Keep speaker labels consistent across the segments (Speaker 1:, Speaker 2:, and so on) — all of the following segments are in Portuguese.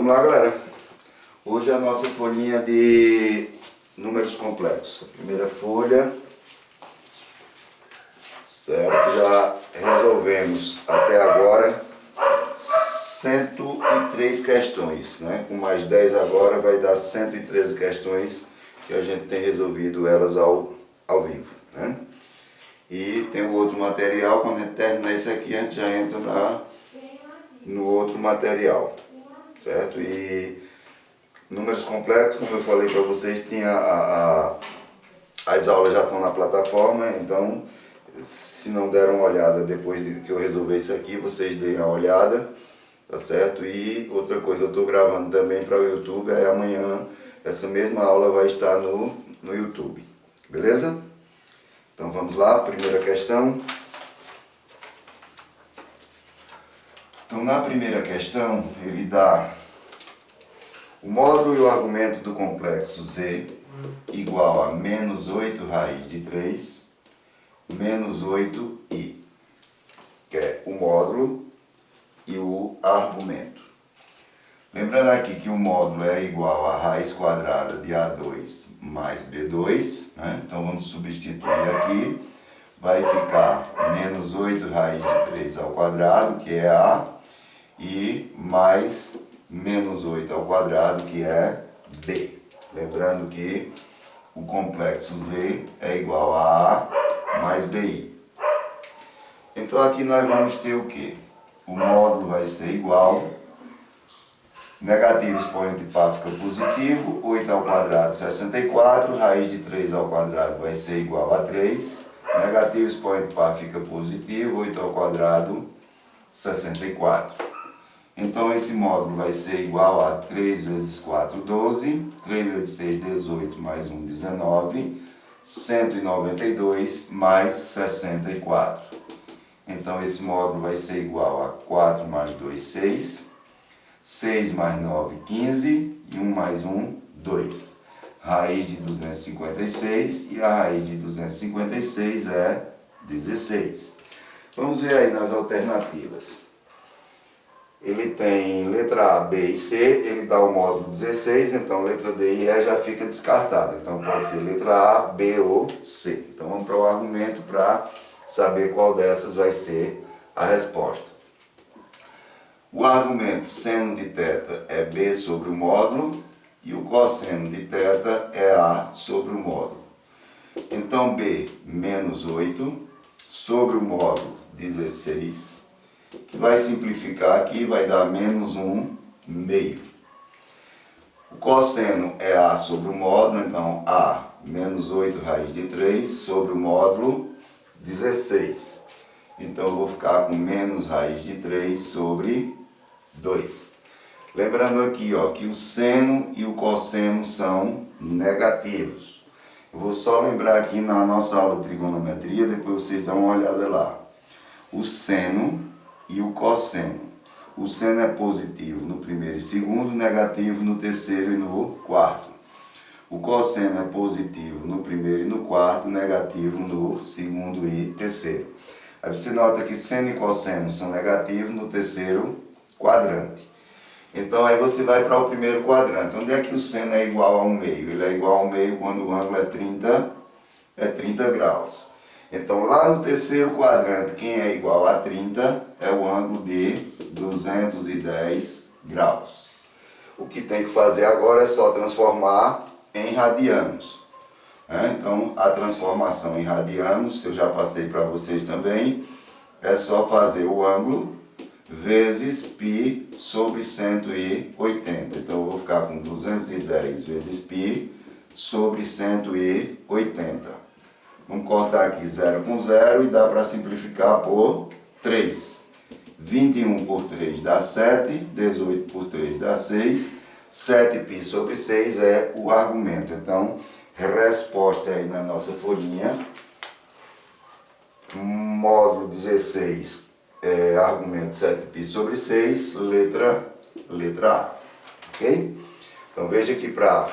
Speaker 1: Vamos lá, galera. Hoje é a nossa folhinha de números complexos. A primeira folha, certo? Já resolvemos até agora 103 questões, né? Com mais 10 agora vai dar 113 questões que a gente tem resolvido elas ao vivo, né? E tem o outro material, quando a gente terminar esse aqui, a gente já entra no outro material, certo? E números complexos, como eu falei para vocês, as aulas já estão na plataforma, então se não deram uma olhada depois de que eu resolver isso aqui, vocês deem uma olhada, tá certo? E outra coisa, eu estou gravando também para o YouTube, aí amanhã essa mesma aula vai estar no YouTube, beleza? Então vamos lá, primeira questão. Então na primeira questão, ele dá o módulo e o argumento do complexo Z igual a menos 8 raiz de 3, menos 8i, que é o módulo e o argumento. Lembrando aqui que o módulo é igual a raiz quadrada de A2 mais B2, né? Então vamos substituir aqui, vai ficar menos 8 raiz de 3 ao quadrado, que é A, e mais menos 8 ao quadrado, que é B. Lembrando que o complexo Z é igual a A mais BI. Então aqui nós vamos ter o quê? O módulo vai ser igual, negativo expoente par fica positivo, 8 ao quadrado 64, raiz de 3 ao quadrado vai ser igual a 3, negativo expoente par fica positivo, 8 ao quadrado 64. Então esse módulo vai ser igual a 3 vezes 4, 12, 3 vezes 6, 18, mais 1, 19, 192 mais 64. Então esse módulo vai ser igual a 4 mais 2, 6, 6 mais 9, 15, e 1 mais 1, 2. Raiz de 256, e a raiz de 256 é 16. Vamos ver aí nas alternativas. Ele tem letra A, B e C, ele dá o módulo 16, então letra D e E já fica descartada. Então pode ser letra A, B ou C. Então vamos para o argumento para saber qual dessas vai ser a resposta. O argumento seno de θ é B sobre o módulo e o cosseno de θ é A sobre o módulo. Então B menos 8 sobre o módulo 16, que vai simplificar aqui, vai dar menos 1 meio. O cosseno é A sobre o módulo, então A menos 8 raiz de 3 sobre o módulo 16. Então eu vou ficar com menos raiz de 3 sobre 2. Lembrando aqui, ó, que o seno e o cosseno são negativos. Eu vou só lembrar aqui na nossa aula de trigonometria, depois vocês dão uma olhada lá. O seno e o cosseno. O seno é positivo no primeiro e segundo, negativo no terceiro e no quarto. O cosseno é positivo no primeiro e no quarto, negativo no segundo e terceiro. Aí você nota que seno e cosseno são negativos no terceiro quadrante. Então aí você vai para o primeiro quadrante. Onde é que o seno é igual a 1 meio? Ele é igual a 1 meio quando o ângulo é 30 graus. Então lá no terceiro quadrante, quem é igual a 30 é o ângulo de 210 graus. O que tem que fazer agora é só transformar em radianos. Então a transformação em radianos, eu já passei para vocês também, é só fazer o ângulo vezes π sobre 180. Então eu vou ficar com 210 vezes π sobre 180. Vamos cortar aqui 0 com 0 e dá para simplificar por 3. 21 por 3 dá 7, 18 por 3 dá 6, 7π sobre 6 é o argumento. Então, resposta aí na nossa folhinha, módulo 16, argumento 7π sobre 6, letra A. Ok? Então veja que para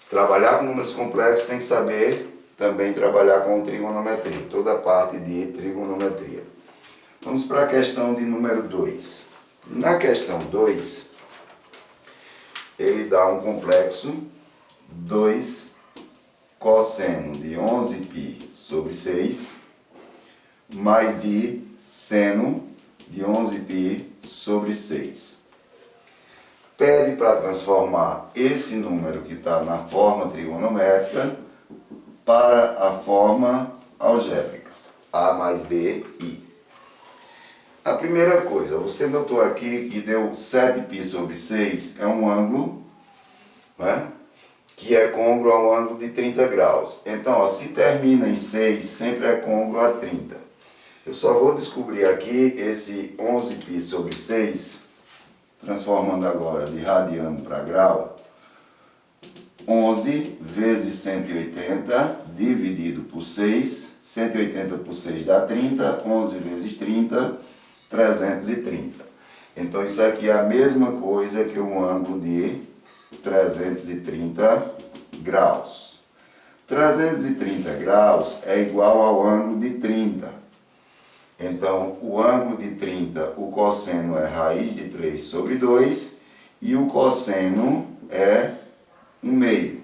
Speaker 1: trabalhar com números complexos tem que saber também trabalhar com trigonometria, toda a parte de trigonometria. Vamos para a questão de número 2. Na questão 2, ele dá um complexo 2 cosseno de 11π sobre 6 mais I seno de 11π sobre 6. Pede para transformar esse número que está na forma trigonométrica para a forma algébrica, A mais B, I. A primeira coisa, você notou aqui que deu 7π sobre 6, é um ângulo, né, que é côngruo a um ângulo de 30 graus. Então, ó, se termina em 6, sempre é côngruo a 30. Eu só vou descobrir aqui esse 11π sobre 6, transformando agora de radiano para grau. 11 vezes 180 dividido por 6, 180 por 6 dá 30, 11 vezes 30, 330. Então isso aqui é a mesma coisa que um ângulo de 330 graus. 330 graus é igual ao ângulo de 30. Então o ângulo de 30, o cosseno é raiz de 3 sobre 2 e o cosseno é 1/2.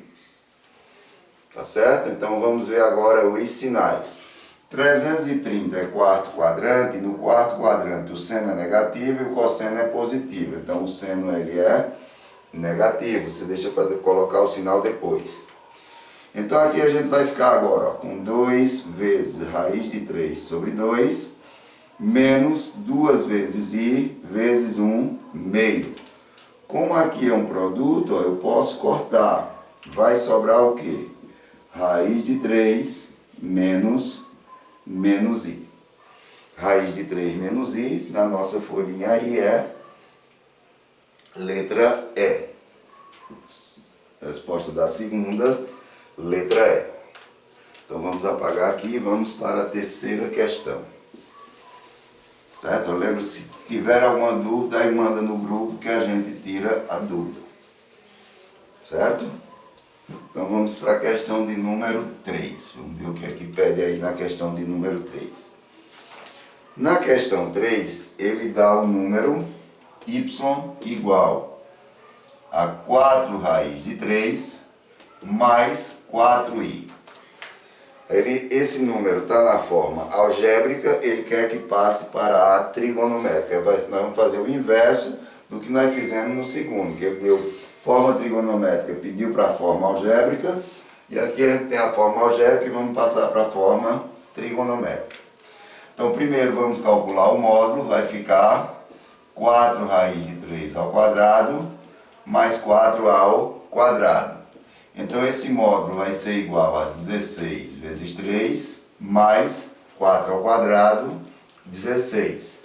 Speaker 1: Tá certo? Então vamos ver agora os sinais. 330 é quarto quadrante, e no quarto quadrante o seno é negativo e o cosseno é positivo. Então o seno ele é negativo, você deixa para colocar o sinal depois. Então aqui a gente vai ficar agora ó, com 2 vezes raiz de 3 sobre 2, menos 2 vezes I vezes 1/2. Como aqui é um produto, ó, eu posso cortar. Vai sobrar o quê? Raiz de 3 menos I. Raiz de 3 menos I, na nossa folhinha aí é letra E. Resposta da segunda, letra E. Então vamos apagar aqui e vamos para a terceira questão. Certo? Eu lembro, se tiver alguma dúvida, aí manda no grupo que a gente tira a dúvida. Certo? Então vamos para a questão de número 3. Vamos ver o que é que pede aí na questão de número 3. Na questão 3, ele dá o número y igual a 4 raiz de 3 mais 4i. Esse número está na forma algébrica, ele quer que passe para a trigonométrica. Nós vamos fazer o inverso do que nós fizemos no segundo, que ele deu forma trigonométrica, pediu para a forma algébrica, e aqui a gente tem a forma algébrica e vamos passar para a forma trigonométrica. Então primeiro vamos calcular o módulo, vai ficar 4 raiz de 3 ao quadrado mais 4 ao quadrado. Então esse módulo vai ser igual a 16 vezes 3 mais 4 ao quadrado, 16.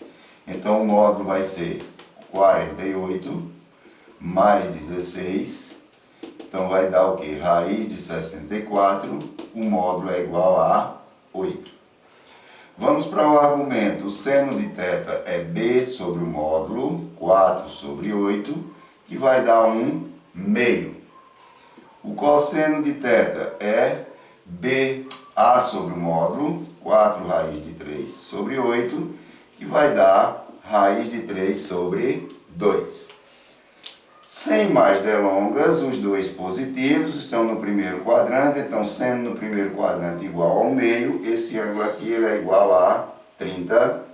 Speaker 1: Então o módulo vai ser 48 mais 16. Então vai dar o que? Raiz de 64, o módulo é igual a 8. Vamos para o argumento. O seno de θ é B sobre o módulo, 4 sobre 8, que vai dar 1/2. O cosseno de θ é BA sobre o módulo, 4 raiz de 3 sobre 8, que vai dar raiz de 3 sobre 2. Sem mais delongas, os dois positivos estão no primeiro quadrante, então sendo no primeiro quadrante igual ao meio, esse ângulo aqui ele é igual a 30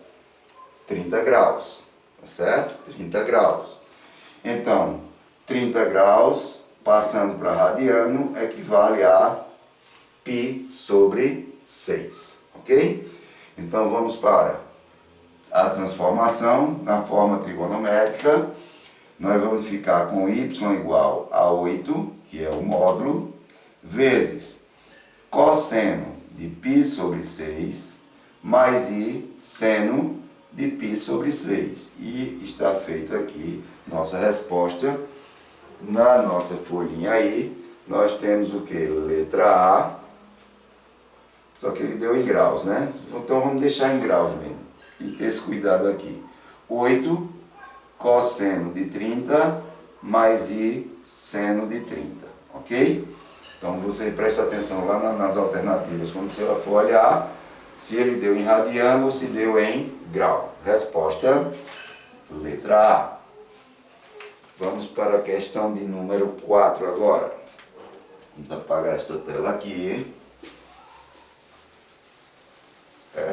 Speaker 1: graus, tá certo? 30 graus. Então, 30 graus, passando para radiano, equivale a π sobre 6, ok? Então vamos para a transformação na forma trigonométrica. Nós vamos ficar com y igual a 8, que é o módulo, vezes cosseno de π sobre 6, mais i seno de π sobre 6. E está feito aqui nossa resposta. Na nossa folhinha aí, nós temos o que? Letra A, só que ele deu em graus, né? Então vamos deixar em graus mesmo. Tem que ter esse cuidado aqui. 8 cosseno de 30 mais i seno de 30, ok? Então você presta atenção lá nas alternativas, quando você for olhar, se ele deu em radiano ou se deu em grau. Resposta, letra A. Vamos para a questão de número 4 agora. Vamos apagar esta tela aqui.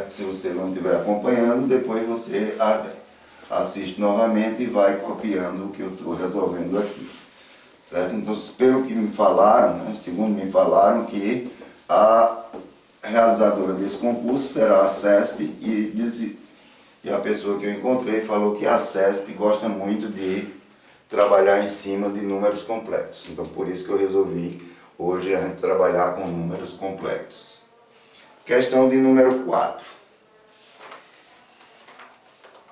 Speaker 1: Se você não estiver acompanhando, depois você assiste novamente e vai copiando o que eu estou resolvendo aqui. Certo? Então, pelo que me falaram, né, segundo me falaram, que a realizadora desse concurso será a CESP e a pessoa que eu encontrei falou que a CESP gosta muito de trabalhar em cima de números complexos. Então, por isso que eu resolvi hoje a gente trabalhar com números complexos. Questão de número 4.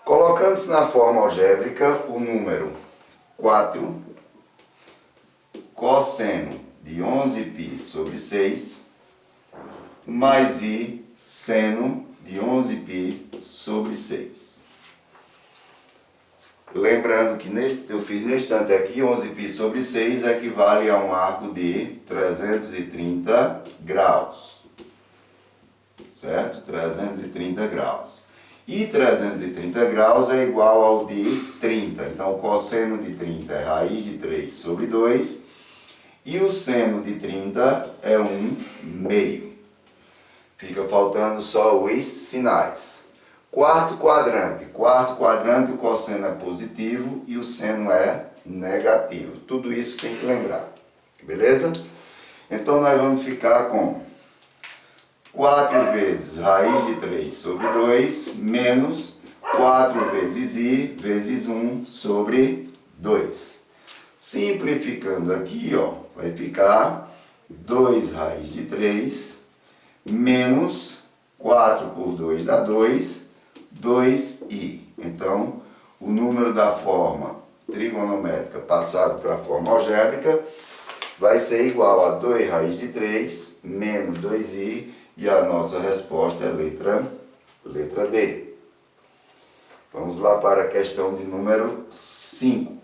Speaker 1: Colocando-se na forma algébrica o número 4 cosseno de 11π sobre 6 mais i seno de 11π sobre 6. Lembrando que eu fiz neste instante aqui, 11π sobre 6 equivale a um arco de 330 graus. Certo? 330 graus. E 330 graus é igual ao de 30. Então, o cosseno de 30 é raiz de 3 sobre 2. E o seno de 30 é 1/2. Fica faltando só os sinais. Quarto quadrante, o cosseno é positivo e o seno é negativo. Tudo isso tem que lembrar. Beleza? Então, nós vamos ficar com 4 vezes raiz de 3 sobre 2 menos 4 vezes i vezes 1 sobre 2. Simplificando aqui, ó, vai ficar 2 raiz de 3 menos 4 por 2 dá 2, 2i. Então, o número da forma trigonométrica passado para a forma algébrica vai ser igual a 2 raiz de 3 menos 2i e a nossa resposta é letra D. Vamos lá para a questão de número 5.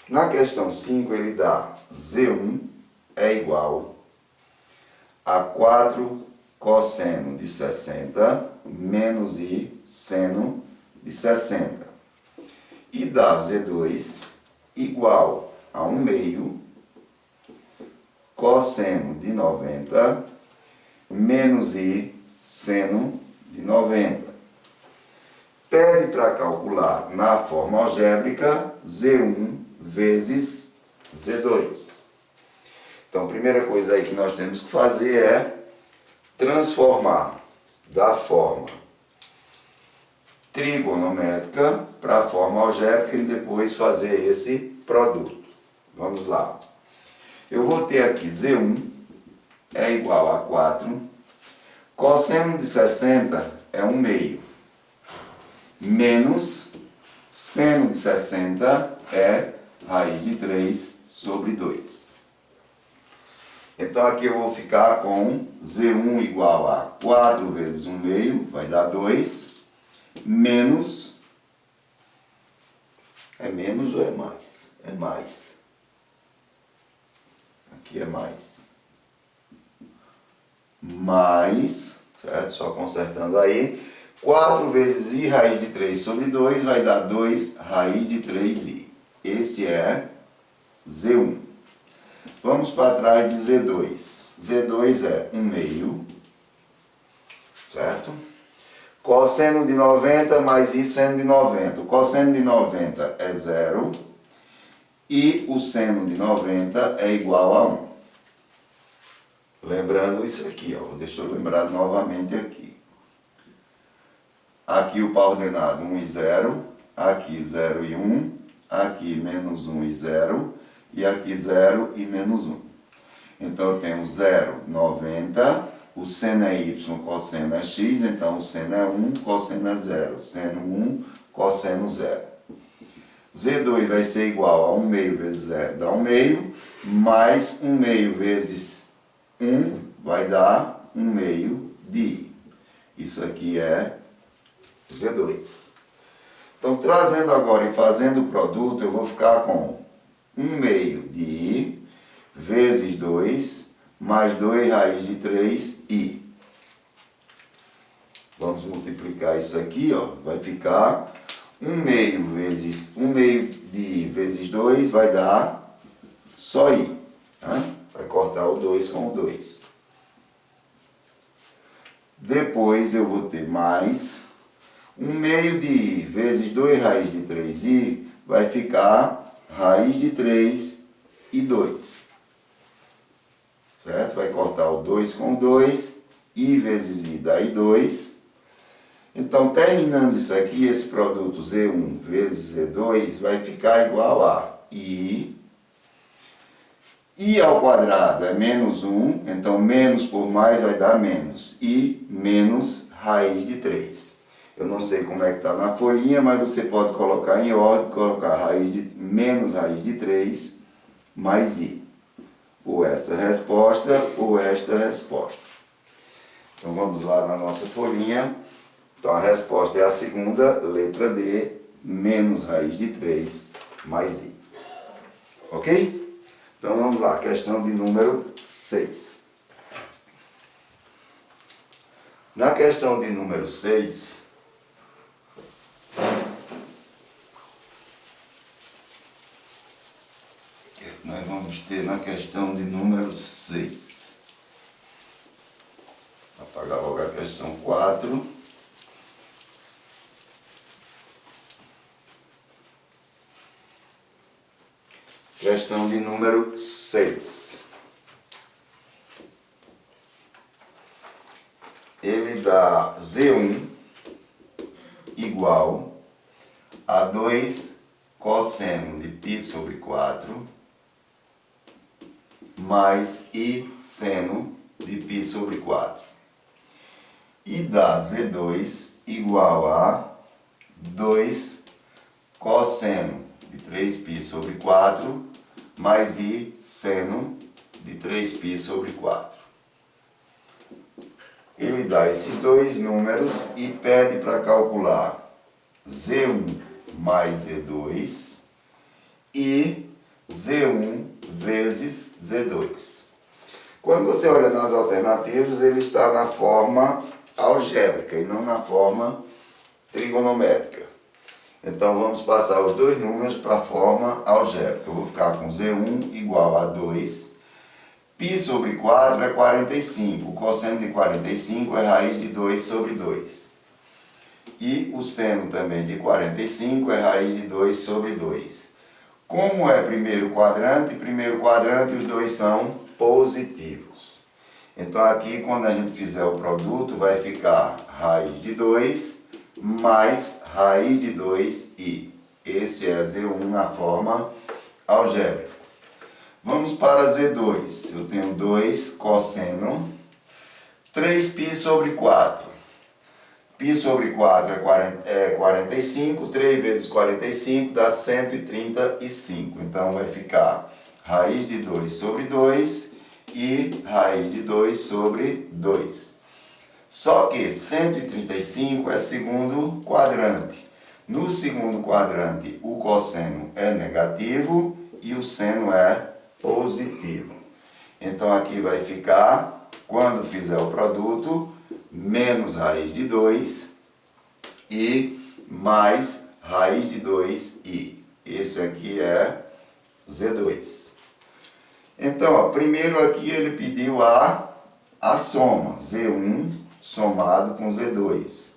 Speaker 1: Na questão 5 ele dá Z1 é igual a 4 cosseno de 60 menos i seno de 60. E dá Z2 igual a 1/2 cosseno de 90 menos i seno de 90. Pede para calcular na forma algébrica Z1 vezes Z2. Então, a primeira coisa aí que nós temos que fazer é transformar da forma trigonométrica para a forma algébrica e depois fazer esse produto. Vamos lá. Eu vou ter aqui Z1 é igual a 4, cosseno de 60 é 1/2, menos seno de 60 é raiz de 3 sobre 2. Então aqui eu vou ficar com Z1 igual a 4 vezes 1/2, vai dar 2, menos, é menos ou é mais? É mais. Aqui é mais. Mais, certo? Só consertando aí. 4 vezes i raiz de 3 sobre 2 vai dar 2 raiz de 3i. Esse é Z1. Vamos para trás de Z2. Z2 é 1/2, certo? Cosseno de 90 mais i seno de 90. O cosseno de 90 é 0 e o seno de 90 é igual a 1. Lembrando isso aqui, ó. Deixa eu lembrar novamente aqui. Aqui o par ordenado 1 e 0, aqui 0 e 1, aqui menos 1 e 0, e aqui 0 e menos 1. Então eu tenho 0, 90, o seno é y, o cosseno é x, então o seno é 1, cosseno é 0, seno 1, cosseno 0. Z2 vai ser igual a 1/2 vezes 0 dá 1/2, mais 1/2 vezes 1 vai dar 1/2 de i. Isso aqui é Z2. Então, trazendo agora e fazendo o produto, eu vou ficar com 1/2 de i vezes 2 mais 2 raiz de 3i. Vamos multiplicar isso aqui, ó, vai ficar 1 meio vezes 1 meio de I vezes 2 vai dar só I. Né? Vai cortar o 2 com o 2. Depois eu vou ter mais 1 meio de I vezes 2 raiz de 3I vai ficar raiz de 3 e 2. Certo? Vai cortar o 2 com o 2, I vezes I dá I2. Então, terminando isso aqui, esse produto Z1 vezes Z2 vai ficar igual a I ao quadrado é menos 1, então menos por mais vai dar menos. I menos raiz de 3. Eu não sei como é que está na folhinha, mas você pode colocar em ordem, colocar menos raiz de 3 mais I. Ou esta resposta, ou esta resposta. Então vamos lá na nossa folhinha. Então a resposta é a segunda, letra D, menos raiz de 3 mais I. Ok? Então vamos lá, questão de número 6. Na questão de número 6, nós vamos ter na questão de número 6. Vou apagar logo a questão 4. Questão de número 6. Ele dá Z1 igual a 2 cosseno de π sobre 4 mais I seno de π sobre 4. E dá Z2 igual a 2 cosseno de 3π sobre 4 mais I seno de 3π sobre 4. Ele dá esses dois números e pede para calcular Z1 mais Z2 e Z1 vezes Z2. Quando você olha nas alternativas, ele está na forma algébrica e não na forma trigonométrica. Então vamos passar os dois números para a forma algébrica. Eu vou ficar com Z1 igual a 2. π sobre 4 é 45. O cosseno de 45 é raiz de 2 sobre 2. E o seno também de 45 é raiz de 2 sobre 2. Como é primeiro quadrante os dois são positivos. Então aqui, quando a gente fizer o produto, vai ficar raiz de 2 mais raiz de 2i. Esse é Z1 na forma algébrica. Vamos para Z2. Eu tenho 2 cosseno 3π sobre 4. π sobre 4 é 45, 3 vezes 45 dá 135. Então vai ficar raiz de 2 sobre 2 e raiz de 2 sobre 2. Só que 135 é segundo quadrante. No segundo quadrante, o cosseno é negativo e o seno é positivo. Então aqui vai ficar, quando fizer o produto, menos raiz de 2 e mais raiz de 2i. Esse aqui é Z2. Então, ó, primeiro aqui ele pediu a soma, Z1 somado com Z2.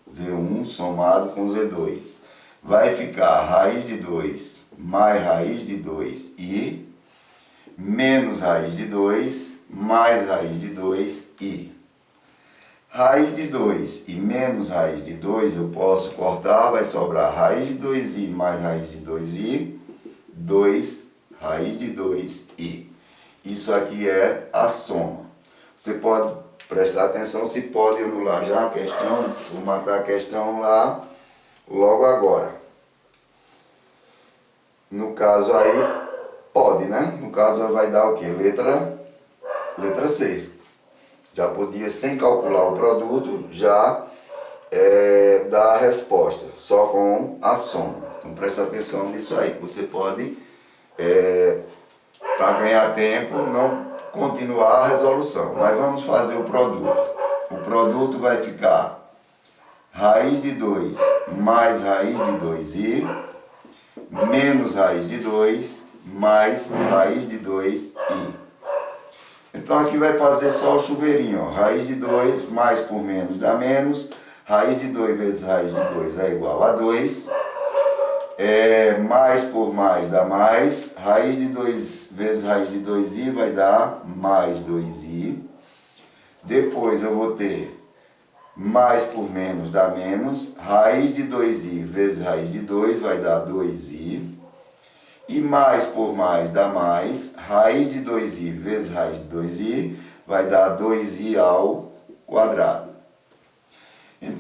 Speaker 1: Z1 somado com Z2. Vai ficar raiz de 2 mais raiz de 2i, menos raiz de 2 mais raiz de 2i. Raiz de 2 e menos raiz de 2 eu posso cortar, vai sobrar raiz de 2i mais raiz de 2i, 2 raiz de 2i. Isso aqui é a soma. Você pode prestar atenção se pode anular já a questão, vou matar a questão lá logo agora. No caso aí, pode, né? No caso vai dar o quê? Letra C. Já podia, sem calcular o produto, já dar a resposta, só com a soma. Então presta atenção nisso aí, que você pode, para ganhar tempo, não continuar a resolução. Mas vamos fazer o produto. O produto vai ficar raiz de 2 mais raiz de 2i, menos raiz de 2 mais raiz de 2i. Então aqui vai fazer só o chuveirinho, ó. Raiz de 2 mais por menos dá menos, raiz de 2 vezes raiz de 2 é igual a 2, mais por mais dá mais, raiz de 2 vezes raiz de 2i vai dar mais 2i, depois eu vou ter mais por menos dá menos, raiz de 2i vezes raiz de 2 vai dar 2i, e mais por mais dá mais, raiz de 2i vezes raiz de 2i vai dar 2i ao quadrado.